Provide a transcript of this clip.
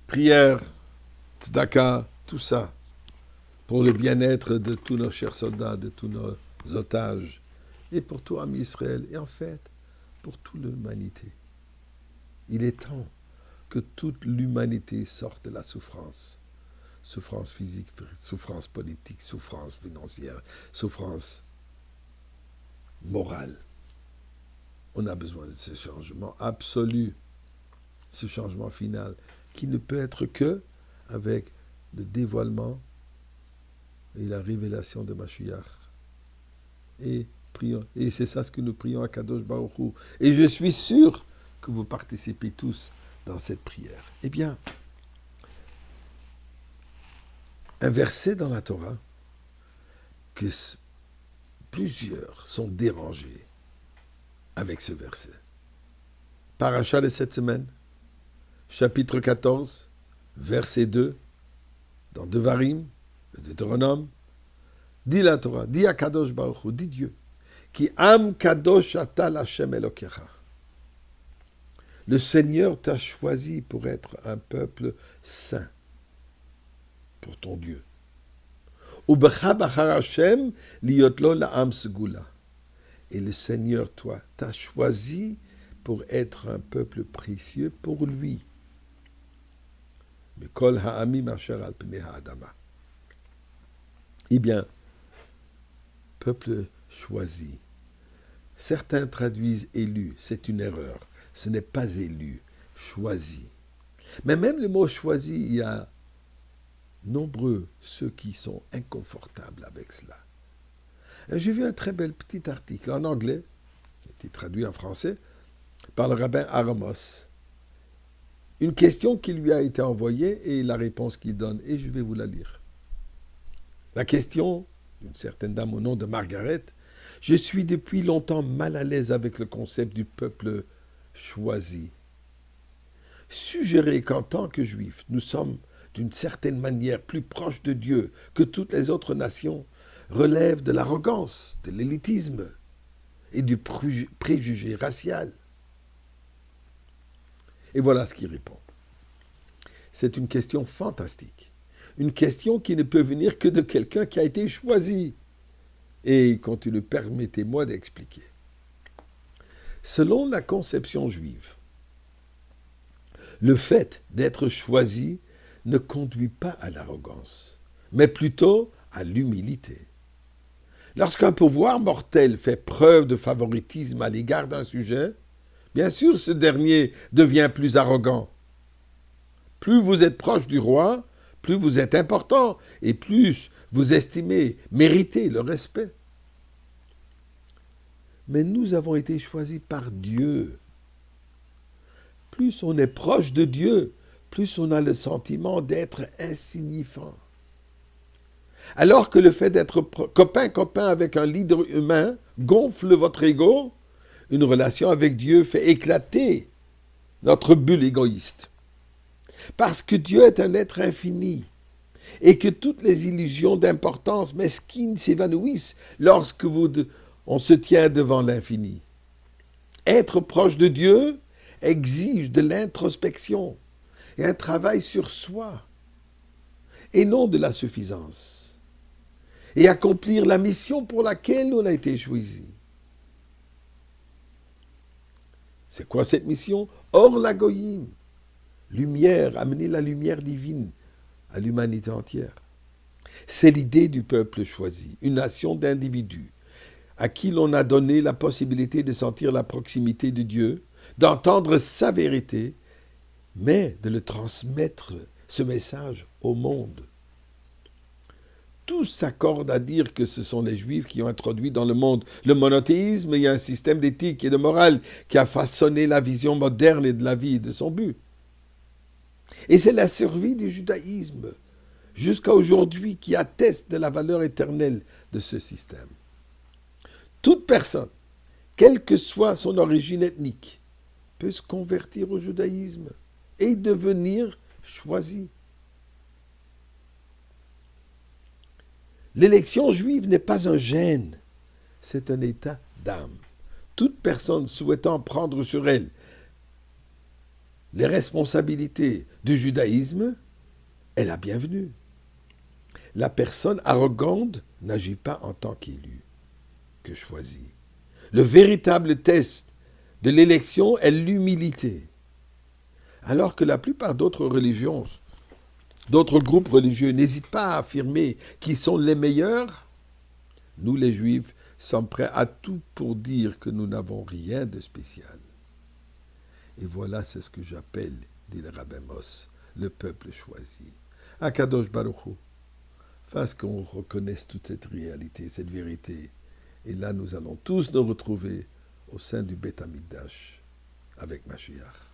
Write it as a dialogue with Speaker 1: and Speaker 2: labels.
Speaker 1: Prière, tzedaka, tout ça, pour le bien-être de tous nos chers soldats, de tous nos otages, et pour tout Ami Israël, et en fait, pour toute l'humanité. Il est temps que toute l'humanité sorte de la souffrance. Souffrance physique, souffrance politique, souffrance financière, souffrance morale. On a besoin de ce changement absolu, ce changement final, qui ne peut être que avec le dévoilement et la révélation de Mashiach. Et prions. Et c'est ça ce que nous prions à Kadosh Baruch Hu. Et je suis sûr que vous participez tous dans cette prière. Eh bien, un verset dans la Torah que plusieurs sont dérangés avec ce verset. Paracha de cette semaine, chapitre 14, verset 2, dans Devarim, le Deutéronome, dit la Torah, dit à Kadosh Baruch Hu, dit Dieu, qui am kadosh atal Hashem Elokecha. Le Seigneur t'a choisi pour être un peuple saint, pour ton Dieu. Ubecha bachar Hashem liotlo la'am segula. Et le Seigneur, toi, t'a choisi pour être un peuple précieux pour lui. Mais kol ha'amim asher al pnei ha'adama. Eh bien, peuple choisi. Certains traduisent élu, c'est une erreur. Ce n'est pas élu, choisi. Mais même le mot choisi, il y a nombreux ceux qui sont inconfortables avec cela. Et j'ai vu un très bel petit article en anglais, qui a été traduit en français, par le rabbin Aramos. Une question qui lui a été envoyée et la réponse qu'il donne, et je vais vous la lire. La question d'une certaine dame au nom de Margaret, je suis depuis longtemps mal à l'aise avec le concept du peuple choisi. Suggérer qu'en tant que juifs, nous sommes d'une certaine manière plus proches de Dieu que toutes les autres nations relève de l'arrogance, de l'élitisme et du préjugé racial. Et voilà ce qu'il répond. C'est une question fantastique. Une question qui ne peut venir que de quelqu'un qui a été choisi. Et continue, permettez-moi d'expliquer. Selon la conception juive, le fait d'être choisi ne conduit pas à l'arrogance, mais plutôt à l'humilité. Lorsqu'un pouvoir mortel fait preuve de favoritisme à l'égard d'un sujet, bien sûr ce dernier devient plus arrogant. Plus vous êtes proche du roi, plus vous êtes important et plus vous estimez, méritez le respect. Mais nous avons été choisis par Dieu. Plus on est proche de Dieu, plus on a le sentiment d'être insignifiant. Alors que le fait d'être copain-copain avec un leader humain gonfle votre ego, une relation avec Dieu fait éclater notre bulle égoïste. Parce que Dieu est un être infini et que toutes les illusions d'importance mesquines s'évanouissent lorsque on se tient devant l'infini. Être proche de Dieu exige de l'introspection et un travail sur soi et non de la suffisance. Et accomplir la mission pour laquelle on a été choisi. C'est quoi cette mission? Or la goyim, lumière, amener la lumière divine à l'humanité entière. C'est l'idée du peuple choisi, une nation d'individus à qui l'on a donné la possibilité de sentir la proximité de Dieu, d'entendre sa vérité, mais de le transmettre, ce message, au monde. Tous s'accordent à dire que ce sont les Juifs qui ont introduit dans le monde le monothéisme et un système d'éthique et de morale qui a façonné la vision moderne de la vie et de son but. Et c'est la survie du judaïsme jusqu'à aujourd'hui qui atteste de la valeur éternelle de ce système. Toute personne, quelle que soit son origine ethnique, peut se convertir au judaïsme et devenir choisi. L'élection juive n'est pas un gène, c'est un état d'âme. toute personne souhaitant prendre sur elle les responsabilités du judaïsme est la bienvenue. La personne arrogante n'agit pas en tant qu'élu, que choisi. Le véritable test de l'élection est l'humilité. Alors que la plupart d'autres religions, d'autres groupes religieux n'hésitent pas à affirmer qu'ils sont les meilleurs, nous les Juifs sommes prêts à tout pour dire que nous n'avons rien de spécial. Et voilà, c'est ce que j'appelle, dit le Rabbin Moss, le peuple choisi. Akadosh Baruch Hu, fasse qu'on reconnaisse toute cette réalité, cette vérité. Et là, nous allons tous nous retrouver au sein du Beth Amikdash avec Mashiach.